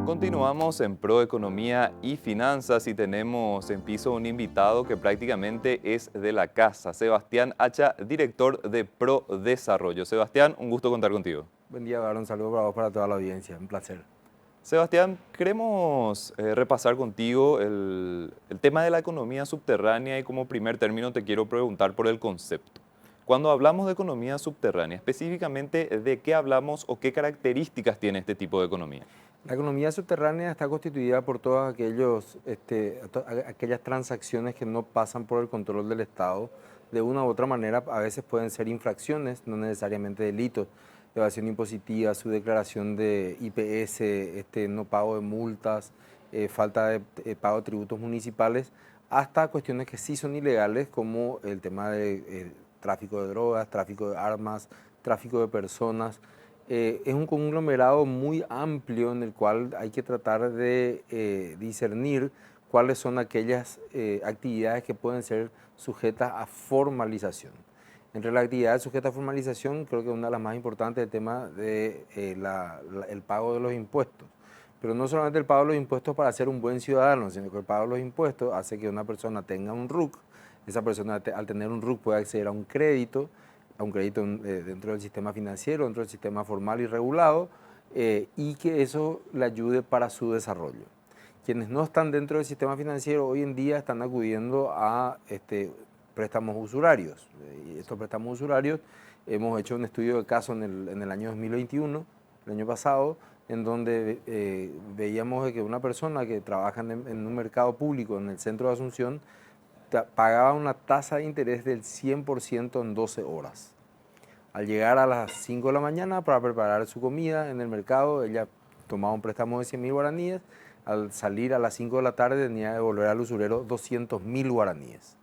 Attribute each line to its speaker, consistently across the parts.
Speaker 1: Continuamos en Pro Economía y Finanzas y tenemos en piso un invitado que prácticamente es de la casa, Sebastián Hacha, director de Pro Desarrollo. Sebastián, un gusto contar contigo.
Speaker 2: Buen día, Aaron. Un saludo para vos, para toda la audiencia. Un placer.
Speaker 1: Sebastián, queremos repasar contigo el tema de la economía subterránea y como primer término te quiero preguntar por el concepto. Cuando hablamos de economía subterránea, específicamente, ¿de qué hablamos o qué características tiene este tipo de economía?
Speaker 2: La economía subterránea está constituida por todas aquellas transacciones que no pasan por el control del Estado. De una u otra manera, a veces pueden ser infracciones, no necesariamente delitos. Evasión impositiva, su declaración de IPS, no pago de multas, falta de pago de tributos municipales, hasta cuestiones que sí son ilegales, como el tema de tráfico de drogas, tráfico de armas, tráfico de personas. Es un conglomerado muy amplio en el cual hay que tratar de discernir cuáles son aquellas actividades que pueden ser sujetas a formalización. Entre las actividades sujetas a formalización, creo que una de las más importantes es el tema de el pago de los impuestos. Pero no solamente el pago de los impuestos para ser un buen ciudadano, sino que el pago de los impuestos hace que una persona tenga un RUC. Esa persona al tener un RUC puede acceder a un crédito dentro del sistema financiero, dentro del sistema formal y regulado, y que eso le ayude para su desarrollo. Quienes no están dentro del sistema financiero hoy en día están acudiendo a préstamos usurarios. Y estos préstamos usurarios, hemos hecho un estudio de caso en el año 2021, el año pasado, en donde veíamos de que una persona que trabaja en un mercado público en el centro de Asunción pagaba una tasa de interés del 100% en 12 horas. Al llegar a las 5 de la mañana para preparar su comida en el mercado, ella tomaba un préstamo de 100.000 guaraníes. Al salir a las 5 de la tarde tenía que devolver al usurero 200.000 guaraníes.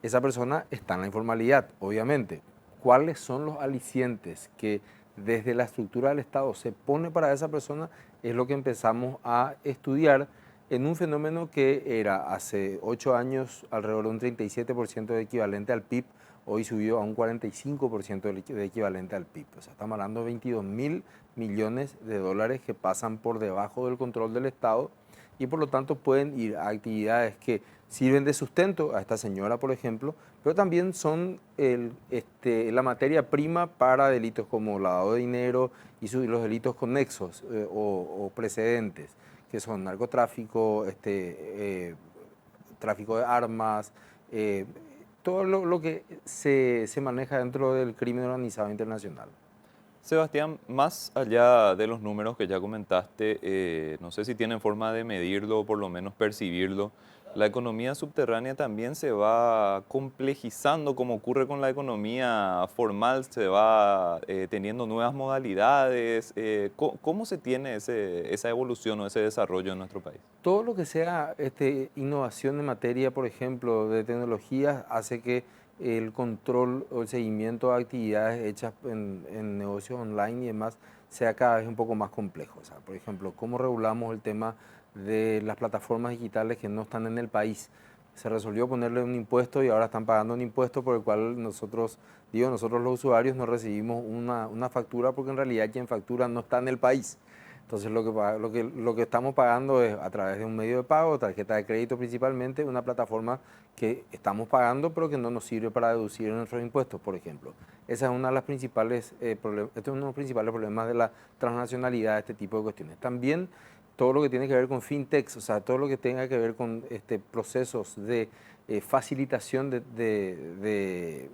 Speaker 2: Esa persona está en la informalidad, obviamente. ¿Cuáles son los alicientes que desde la estructura del Estado se pone para esa persona? Es lo que empezamos a estudiar en un fenómeno que era hace 8 años alrededor de un 37% de equivalente al PIB, hoy subió a un 45% de equivalente al PIB. O sea, estamos hablando de 22.000 millones de dólares que pasan por debajo del control del Estado y por lo tanto pueden ir a actividades que sirven de sustento a esta señora, por ejemplo, pero también son la materia prima para delitos como lavado de dinero y los delitos conexos o precedentes, que son narcotráfico, tráfico de armas, todo lo que se maneja dentro del crimen organizado internacional.
Speaker 1: Sebastián, más allá de los números que ya comentaste, no sé si tienen forma de medirlo o por lo menos percibirlo, la economía subterránea también se va complejizando como ocurre con la economía formal, se va teniendo nuevas modalidades. ¿Cómo se tiene esa evolución o ese desarrollo en nuestro país?
Speaker 2: Todo lo que sea innovación en materia, por ejemplo, de tecnologías, hace que el control o el seguimiento de actividades hechas en negocios online y demás sea cada vez un poco más complejo. O sea, por ejemplo, ¿cómo regulamos el tema de las plataformas digitales que no están en el país? Se resolvió ponerle un impuesto y ahora están pagando un impuesto por el cual nosotros los usuarios no recibimos una factura porque en realidad quien factura no está en el país. Entonces lo que estamos pagando es a través de un medio de pago, tarjeta de crédito principalmente, una plataforma que estamos pagando pero que no nos sirve para deducir nuestros impuestos, por ejemplo. Esa es una de las principales, este es uno de los principales problemas de la transnacionalidad de este tipo de cuestiones. También todo lo que tiene que ver con fintechs, o sea, todo lo que tenga que ver con procesos de facilitación de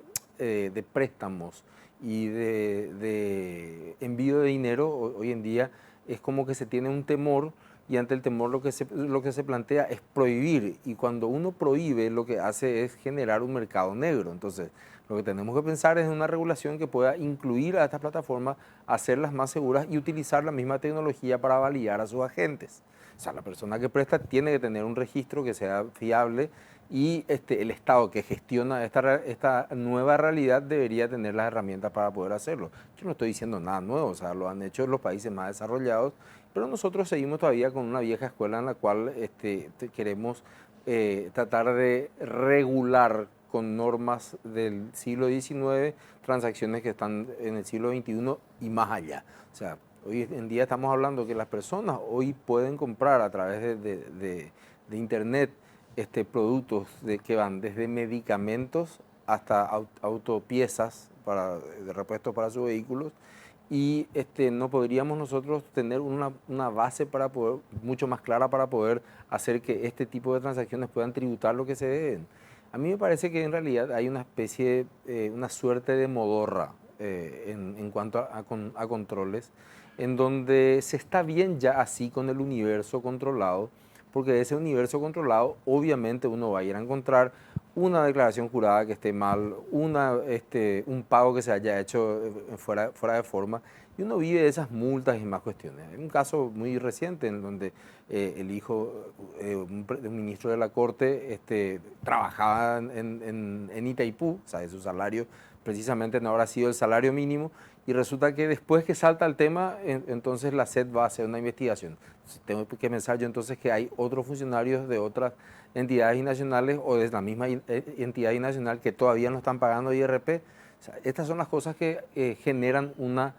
Speaker 2: préstamos y de envío de dinero, hoy en día es como que se tiene un temor y ante el temor lo que se plantea es prohibir, y cuando uno prohíbe lo que hace es generar un mercado negro. Entonces lo que tenemos que pensar es en una regulación que pueda incluir a estas plataformas, hacerlas más seguras y utilizar la misma tecnología para validar a sus agentes. O sea, la persona que presta tiene que tener un registro que sea fiable y el Estado que gestiona esta nueva realidad debería tener las herramientas para poder hacerlo. Yo no estoy diciendo nada nuevo, o sea, lo han hecho los países más desarrollados, pero nosotros seguimos todavía con una vieja escuela en la cual queremos tratar de regular con normas del siglo XIX transacciones que están en el siglo XXI y más allá. O sea, Hoy en día estamos hablando que las personas hoy pueden comprar a través de Internet productos que van desde medicamentos hasta autopiezas de repuestos para sus vehículos y no podríamos nosotros tener una base para poder, mucho más clara para poder hacer que este tipo de transacciones puedan tributar lo que se deben. A mí me parece que en realidad hay una especie, una suerte de modorra en cuanto a controles, en donde se está bien ya así con el universo controlado, porque de ese universo controlado obviamente uno va a ir a encontrar una declaración jurada que esté mal, un pago que se haya hecho fuera de forma, y uno vive de esas multas y más cuestiones. Hay un caso muy reciente en donde el hijo de un ministro de la Corte trabajaba en Itaipú, o sea, su salario precisamente no habrá sido el salario mínimo, y resulta que después que salta el tema, entonces la SED va a hacer una investigación. Entonces, tengo que pensar yo entonces que hay otros funcionarios de otras entidades binacionales o de la misma entidad binacional que todavía no están pagando IRP. O sea, estas son las cosas que generan una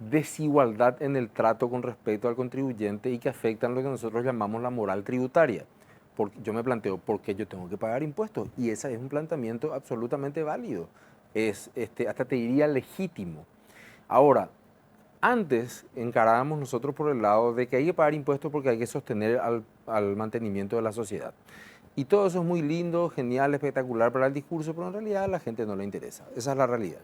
Speaker 2: desigualdad en el trato con respecto al contribuyente y que afectan lo que nosotros llamamos la moral tributaria. Porque yo me planteo, ¿por qué yo tengo que pagar impuestos? Y ese es un planteamiento absolutamente válido. Es, hasta te diría legítimo. Ahora, antes encarábamos nosotros por el lado de que hay que pagar impuestos porque hay que sostener al mantenimiento de la sociedad. Y todo eso es muy lindo, genial, espectacular para el discurso, pero en realidad a la gente no le interesa. Esa es la realidad.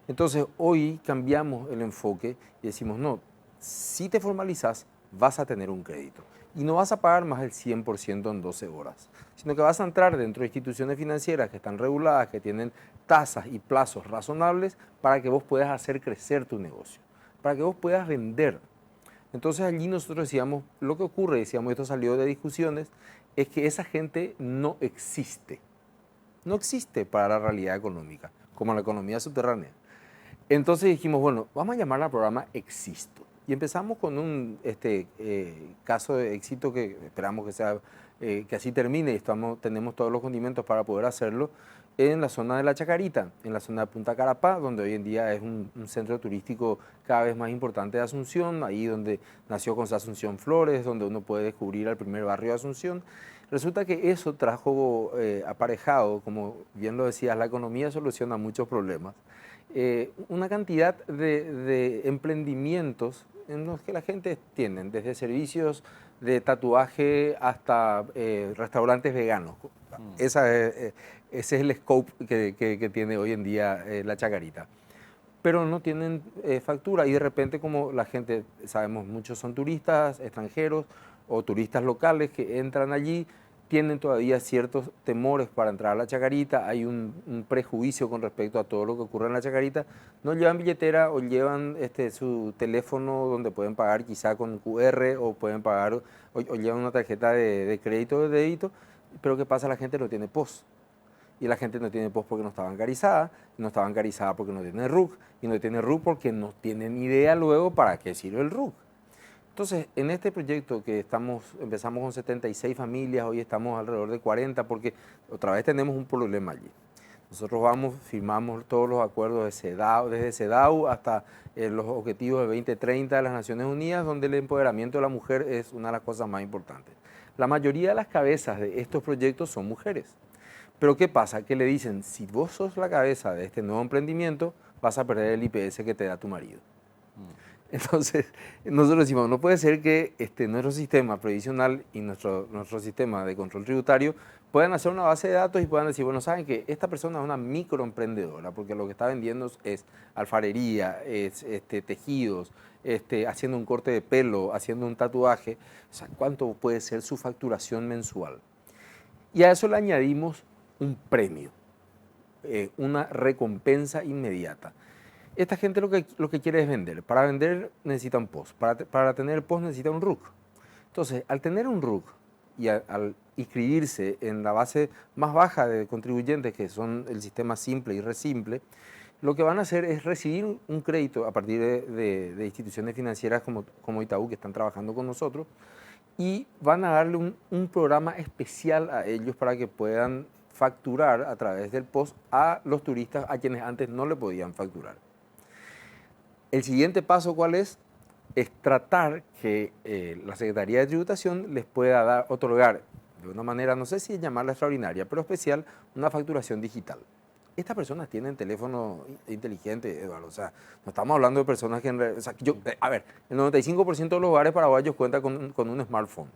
Speaker 2: Entonces, hoy cambiamos el enfoque y decimos, no, si te formalizas, vas a tener un crédito. Y no vas a pagar más del 100% en 12 horas, sino que vas a entrar dentro de instituciones financieras que están reguladas, que tienen tasas y plazos razonables para que vos puedas hacer crecer tu negocio, para que vos puedas vender. Entonces allí nosotros decíamos, lo que ocurre, decíamos, esto salió de discusiones, es que esa gente no existe. No existe para la realidad económica, como la economía subterránea. Entonces dijimos, bueno, vamos a llamarla programa Existo. Y empezamos con un caso de éxito que esperamos que así termine y tenemos todos los condimentos para poder hacerlo en la zona de La Chacarita, en la zona de Punta Carapá, donde hoy en día es un centro turístico cada vez más importante de Asunción, ahí donde nació con Asunción Flores, donde uno puede descubrir el primer barrio de Asunción. Resulta que eso trajo aparejado, como bien lo decías, la economía soluciona muchos problemas, una cantidad de emprendimientos en los que la gente tiene, desde servicios de tatuaje hasta restaurantes veganos. Ese es el scope que tiene hoy en día La Chacarita. Pero no tienen factura y de repente, como la gente, sabemos, muchos son turistas extranjeros o turistas locales que entran allí, tienen todavía ciertos temores para entrar a La Chacarita, hay un prejuicio con respecto a todo lo que ocurre en La Chacarita, no llevan billetera o llevan su teléfono donde pueden pagar quizá con QR o pueden pagar o llevan una tarjeta de crédito o de débito, pero ¿qué pasa? La gente no tiene POS. Y la gente no tiene POS porque no está bancarizada, no está bancarizada porque no tiene RUC, y no tiene RUC porque no tienen idea luego para qué sirve el RUC. Entonces, en este proyecto que empezamos con 76 familias, hoy estamos alrededor de 40, porque otra vez tenemos un problema allí. Nosotros firmamos todos los acuerdos de CEDAW, desde CEDAW hasta los objetivos de 2030 de las Naciones Unidas, donde el empoderamiento de la mujer es una de las cosas más importantes. La mayoría de las cabezas de estos proyectos son mujeres. Pero ¿qué pasa? Que le dicen, si vos sos la cabeza de este nuevo emprendimiento, vas a perder el IPS que te da tu marido. Entonces, nosotros decimos, no puede ser que nuestro sistema previsional y nuestro sistema de control tributario puedan hacer una base de datos y puedan decir, bueno, saben que esta persona es una microemprendedora, porque lo que está vendiendo es alfarería, es tejidos, haciendo un corte de pelo, haciendo un tatuaje. O sea, ¿cuánto puede ser su facturación mensual? Y a eso le añadimos un premio, una recompensa inmediata. Esta gente lo que quiere es vender. Para vender necesita un POS. Para tener el POS necesita un RUC. Entonces, al tener un RUC y al inscribirse en la base más baja de contribuyentes, que son el sistema simple y resimple, lo que van a hacer es recibir un crédito a partir de instituciones financieras como Itaú, que están trabajando con nosotros, y van a darle un programa especial a ellos para que puedan facturar a través del POS a los turistas a quienes antes no le podían facturar. El siguiente paso, ¿cuál es? es tratar que la Secretaría de Tributación les pueda otorgar de una manera, no sé si llamarla extraordinaria, pero especial, una facturación digital. Estas personas tienen teléfono inteligente, Eduardo. O sea, no estamos hablando de personas que o sea, a ver, el 95% de los hogares paraguayos cuenta con un smartphone.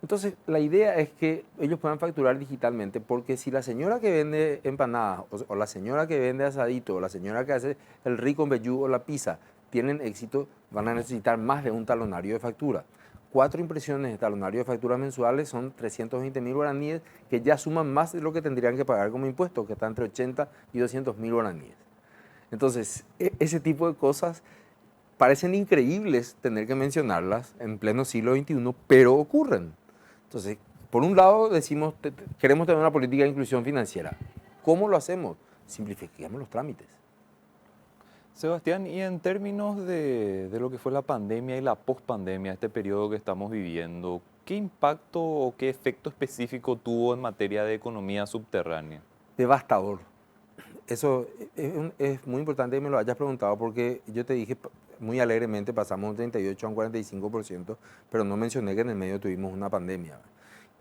Speaker 2: Entonces, la idea es que ellos puedan facturar digitalmente, porque si la señora que vende empanadas, o la señora que vende asadito, o la señora que hace el rico vellú o la pizza, tienen éxito, van a necesitar más de un talonario de factura. 4 impresiones de talonario de facturas mensuales son 320.000 guaraníes, que ya suman más de lo que tendrían que pagar como impuesto, que está entre 80 y 200.000 guaraníes. Entonces, ese tipo de cosas parecen increíbles tener que mencionarlas en pleno siglo XXI, pero ocurren. Entonces, por un lado decimos, queremos tener una política de inclusión financiera. ¿Cómo lo hacemos? Simplifiquemos los trámites.
Speaker 1: Sebastián, y en términos de lo que fue la pandemia y la pospandemia, este periodo que estamos viviendo, ¿qué impacto o qué efecto específico tuvo en materia de economía subterránea?
Speaker 2: Devastador. Eso es muy importante que me lo hayas preguntado, porque yo te dije muy alegremente pasamos un 38 a un 45%, pero no mencioné que en el medio tuvimos una pandemia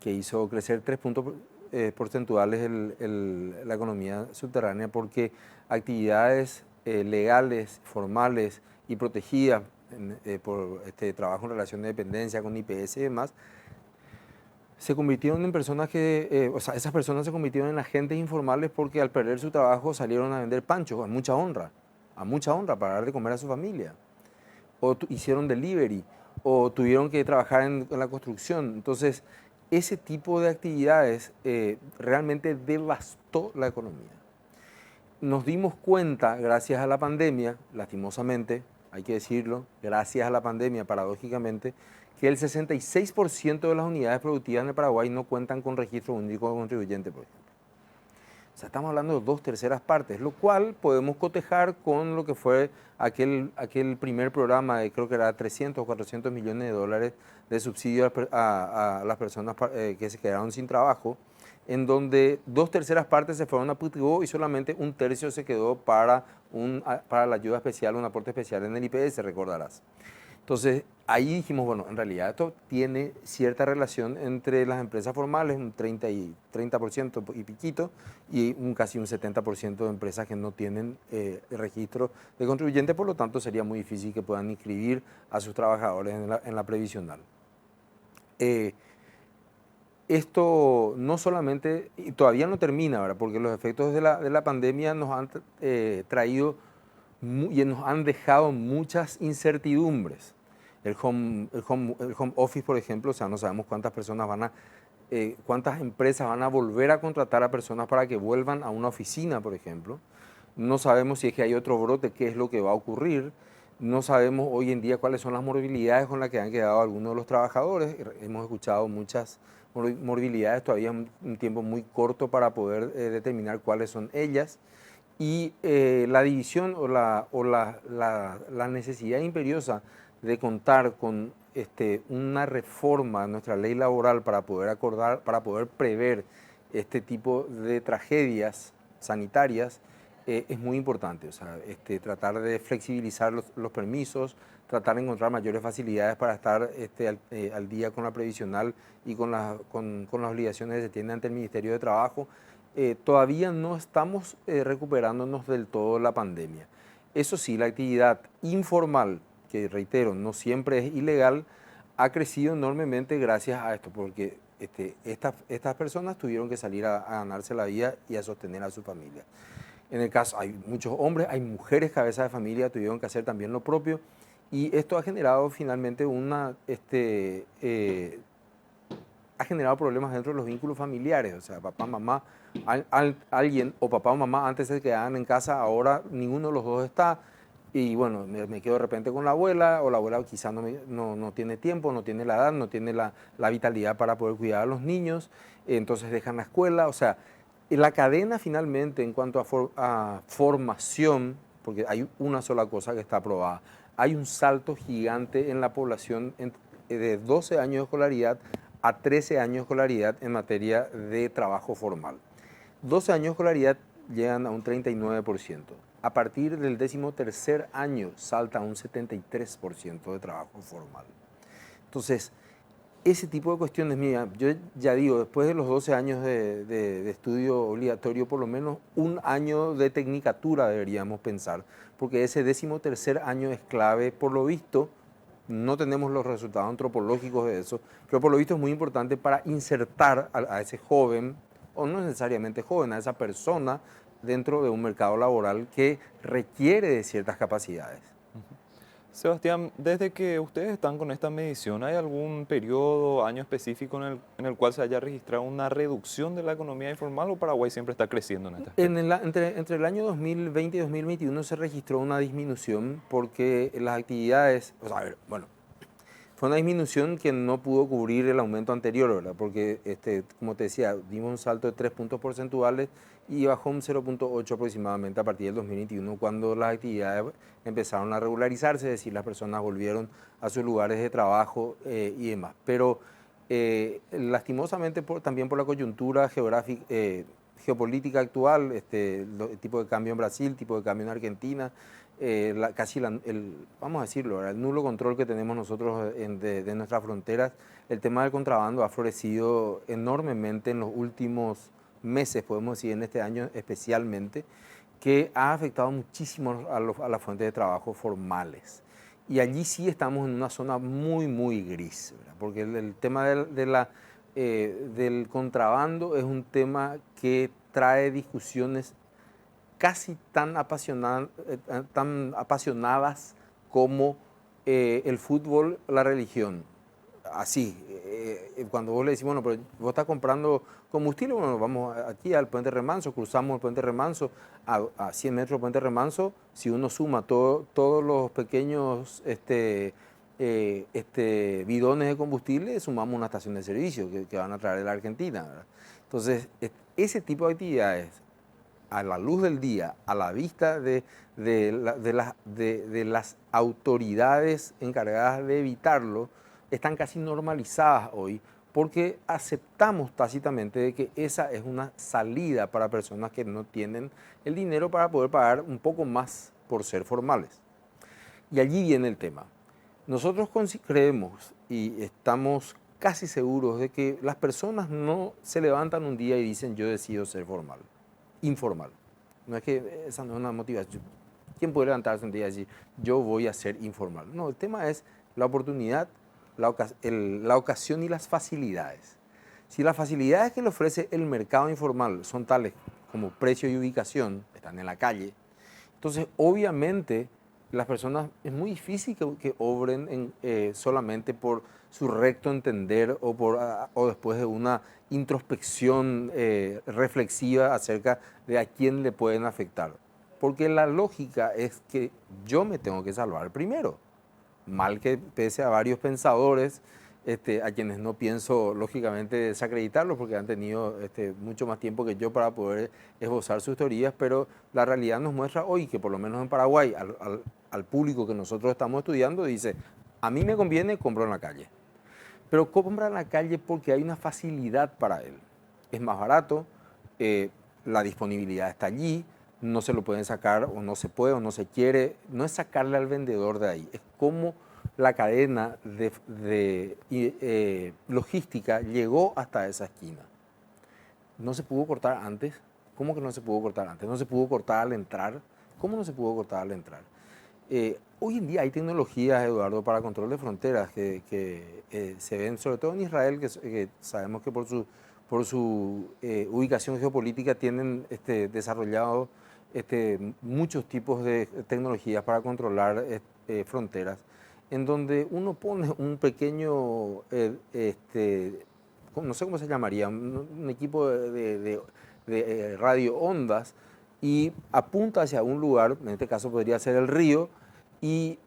Speaker 2: que hizo crecer 3 puntos porcentuales la economía subterránea, porque actividades legales, formales y protegidas por este trabajo en relación de dependencia con IPS y demás, se convirtieron en personas que, o sea, esas personas se convirtieron en agentes informales, porque al perder su trabajo salieron a vender panchos a mucha honra para dar de comer a su familia. O hicieron delivery, o tuvieron que trabajar en la construcción. Entonces, ese tipo de actividades realmente devastó la economía. Nos dimos cuenta, gracias a la pandemia, lastimosamente, hay que decirlo, gracias a la pandemia, paradójicamente, que el 66% de las unidades productivas en el Paraguay no cuentan con registro único de contribuyente, por ejemplo. O sea, estamos hablando de 2/3 partes, lo cual podemos cotejar con lo que fue aquel primer programa de, creo que era 300 o 400 millones de dólares de subsidio a las personas que se quedaron sin trabajo, en donde 2/3 partes se fueron a PTU y solamente 1/3 se quedó para la ayuda especial, un aporte especial en el IPS, recordarás. Entonces, ahí dijimos, bueno, en realidad esto tiene cierta relación entre las empresas formales, un 30% y piquito, y casi un 70% de empresas que no tienen registro de contribuyente, por lo tanto sería muy difícil que puedan inscribir a sus trabajadores en la previsional. Esto no solamente, y todavía no termina, ¿verdad? Porque los efectos de la pandemia nos han traído y nos han dejado muchas incertidumbres. El home office, por ejemplo, o sea, no sabemos cuántas personas cuántas empresas van a volver a contratar a personas para que vuelvan a una oficina, por ejemplo. No sabemos si es que hay otro brote, qué es lo que va a ocurrir. No sabemos hoy en día cuáles son las morbilidades con las que han quedado algunos de los trabajadores. Hemos escuchado muchas morbilidades, todavía un tiempo muy corto para poder determinar cuáles son ellas. Y la división o la necesidad imperiosa de contar con una reforma de nuestra ley laboral para poder prever este tipo de tragedias sanitarias es muy importante. O sea, tratar de flexibilizar los permisos, tratar de encontrar mayores facilidades para estar al día con la previsional y con las obligaciones que se tienen ante el Ministerio de Trabajo. Todavía no estamos recuperándonos del todo de la pandemia. Eso sí, la actividad informal, que reitero, no siempre es ilegal, ha crecido enormemente gracias a esto, porque estas personas tuvieron que salir a ganarse la vida y a sostener a su familia. En el caso, hay muchos hombres, hay mujeres cabezas de familia, tuvieron que hacer también lo propio, y esto ha generado finalmente ha generado problemas dentro de los vínculos familiares. O sea, papá, mamá, alguien o papá o mamá antes se quedaban en casa, ahora ninguno de los dos está, y bueno, me quedo de repente con la abuela, o la abuela quizás no tiene tiempo, no tiene la edad, no tiene la vitalidad para poder cuidar a los niños, entonces dejan la escuela. O sea, la cadena finalmente en cuanto a formación, porque hay una sola cosa que está aprobada, hay un salto gigante en la población de 12 años de escolaridad a 13 años de escolaridad en materia de trabajo formal. 12 años de escolaridad llegan a un 39%. a partir del 13º año salta a un 73% de trabajo formal. Entonces, ese tipo de cuestiones, mira, yo ya digo, después de los 12 años de estudio obligatorio, por lo menos un año de tecnicatura deberíamos pensar, porque ese 13º año es clave, por lo visto, no tenemos los resultados antropológicos de eso, pero por lo visto es muy importante para insertar a ese joven, o no necesariamente joven, a esa persona dentro de un mercado laboral que requiere de ciertas capacidades.
Speaker 1: Sebastián, desde que ustedes están con esta medición, ¿hay algún periodo, año específico en el cual se haya registrado una reducción de la economía informal o Paraguay siempre está creciendo en este aspecto?
Speaker 2: Entre el año 2020 y 2021 se registró una disminución porque las actividades, o sea, a ver, bueno, fue una disminución que no pudo cubrir el aumento anterior, ¿verdad? Porque, como te decía, dimos un salto de 3 puntos porcentuales y bajó un 0,8 aproximadamente a partir del 2021, cuando las actividades empezaron a regularizarse, es decir, las personas volvieron a sus lugares de trabajo y demás. Pero lastimosamente también por la coyuntura geográfica, geopolítica actual, el tipo de cambio en Brasil, tipo de cambio en Argentina, vamos a decirlo, el nulo control que tenemos nosotros de nuestras fronteras, el tema del contrabando ha florecido enormemente en los últimos meses, podemos decir, en este año especialmente, que ha afectado muchísimo a las fuentes de trabajo formales. Y allí sí estamos en una zona muy, muy gris, ¿verdad? Porque el tema del contrabando es un tema que trae discusiones casi tan apasionadas como el fútbol, la religión. Así, cuando vos le decís, bueno, pero vos estás comprando combustible, bueno, vamos aquí al Puente Remanso, cruzamos el Puente Remanso, a 100 metros del Puente Remanso, si uno suma todos los pequeños bidones de combustible, sumamos una estación de servicio que van a traer de la Argentina, ¿verdad? Entonces, ese tipo de actividades, a la luz del día, a la vista de las autoridades encargadas de evitarlo, están casi normalizadas hoy porque aceptamos tácitamente de que esa es una salida para personas que no tienen el dinero para poder pagar un poco más por ser formales. Y allí viene el tema. Nosotros creemos y estamos casi seguros de que las personas no se levantan un día y dicen yo decido ser formal, informal. No es que esa no es una motivación. ¿Quién puede levantarse un día y decir yo voy a ser informal? No, el tema es la oportunidad, la ocasión y las facilidades. Si las facilidades que le ofrece el mercado informal son tales como precio y ubicación, están en la calle, entonces obviamente las personas es muy difícil que obren solamente por su recto entender o después de una introspección reflexiva acerca de a quién le pueden afectar. Porque la lógica es que yo me tengo que salvar primero. Mal que pese a varios pensadores, a quienes no pienso lógicamente desacreditarlos porque han tenido mucho más tiempo que yo para poder esbozar sus teorías, pero la realidad nos muestra hoy que por lo menos en Paraguay, al público que nosotros estamos estudiando, dice, a mí me conviene, compro en la calle. Pero compra en la calle porque hay una facilidad para él. Es más barato, la disponibilidad está allí, no se lo pueden sacar o no se puede o no se quiere. No es sacarle al vendedor de ahí, es como la cadena de logística llegó hasta esa esquina. No se pudo cortar antes. ¿Cómo que no se pudo cortar antes? No se pudo cortar al entrar. ¿Cómo no se pudo cortar al entrar? Hoy en día hay tecnologías, Eduardo, para control de fronteras que se ven, sobre todo en Israel, que sabemos que por su ubicación geopolítica tienen desarrollado muchos tipos de tecnologías para controlar fronteras, en donde uno pone un pequeño, no sé cómo se llamaría, un equipo de radioondas y apunta hacia un lugar, en este caso podría ser el río, y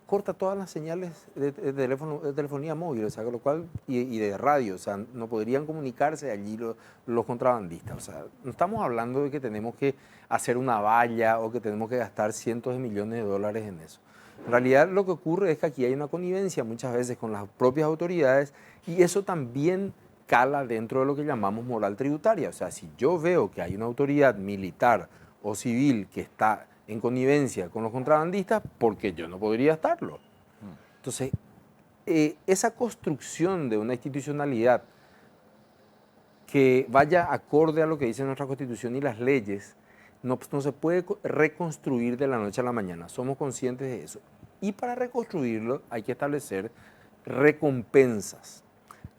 Speaker 2: corta todas las señales de telefonía móvil, o sea, lo cual, y de radio, o sea, no podrían comunicarse allí los contrabandistas. O sea, no estamos hablando de que tenemos que hacer una valla o que tenemos que gastar cientos de millones de dólares en eso. En realidad lo que ocurre es que aquí hay una connivencia muchas veces con las propias autoridades y eso también cala dentro de lo que llamamos moral tributaria. O sea, si yo veo que hay una autoridad militar o civil que está en connivencia con los contrabandistas, porque yo no podría estarlo. Entonces, esa construcción de una institucionalidad que vaya acorde a lo que dice nuestra Constitución y las leyes, no se puede reconstruir de la noche a la mañana. Somos conscientes de eso. Y para reconstruirlo hay que establecer recompensas.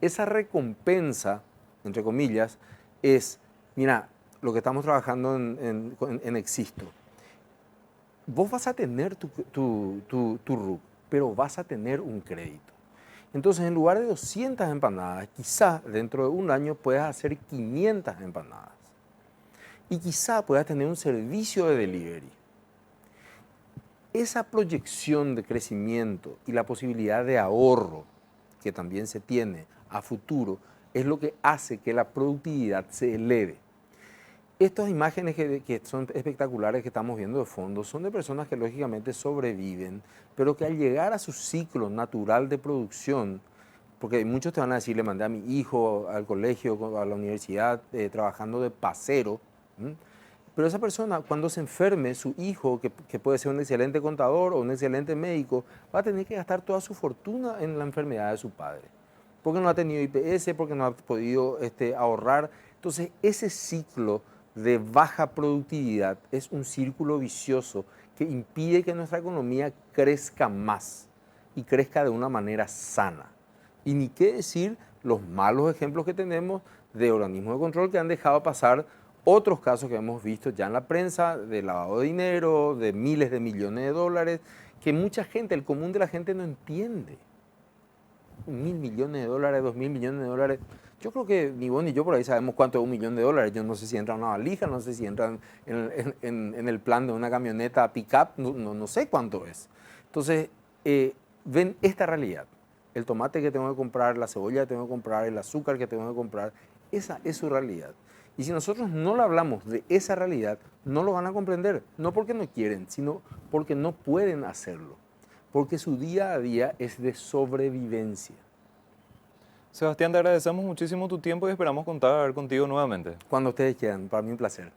Speaker 2: Esa recompensa, entre comillas, es, mira, lo que estamos trabajando en Existo. Vos vas a tener tu RUC, pero vas a tener un crédito. Entonces, en lugar de 200 empanadas, quizá dentro de un año puedas hacer 500 empanadas. Y quizá puedas tener un servicio de delivery. Esa proyección de crecimiento y la posibilidad de ahorro que también se tiene a futuro es lo que hace que la productividad se eleve. Estas imágenes que son espectaculares que estamos viendo de fondo son de personas que lógicamente sobreviven, pero que al llegar a su ciclo natural de producción, porque muchos te van a decir, le mandé a mi hijo al colegio, a la universidad, trabajando de pasero, ¿m? Pero esa persona, cuando se enferme, su hijo, que puede ser un excelente contador o un excelente médico, va a tener que gastar toda su fortuna en la enfermedad de su padre, porque no ha tenido IPS, porque no ha podido ahorrar. Entonces, ese ciclo de baja productividad es un círculo vicioso que impide que nuestra economía crezca más y crezca de una manera sana. Y ni qué decir los malos ejemplos que tenemos de organismos de control que han dejado pasar otros casos que hemos visto ya en la prensa de lavado de dinero, de miles de millones de dólares, que mucha gente, el común de la gente no entiende. 1.000 millones de dólares, 2.000 millones de dólares. Yo creo que ni vos ni yo por ahí sabemos cuánto es 1 millón de dólares. Yo no sé si entra en una valija, no sé si entra en el plan de una camioneta pick-up, no sé cuánto es. Entonces, ven esta realidad. El tomate que tengo que comprar, la cebolla que tengo que comprar, el azúcar que tengo que comprar, esa es su realidad. Y si nosotros no le hablamos de esa realidad, no lo van a comprender. No porque no quieren, sino porque no pueden hacerlo. Porque su día a día es de sobrevivencia.
Speaker 1: Sebastián, te agradecemos muchísimo tu tiempo y esperamos contar contigo nuevamente.
Speaker 2: Cuando ustedes quieran, para mí un placer.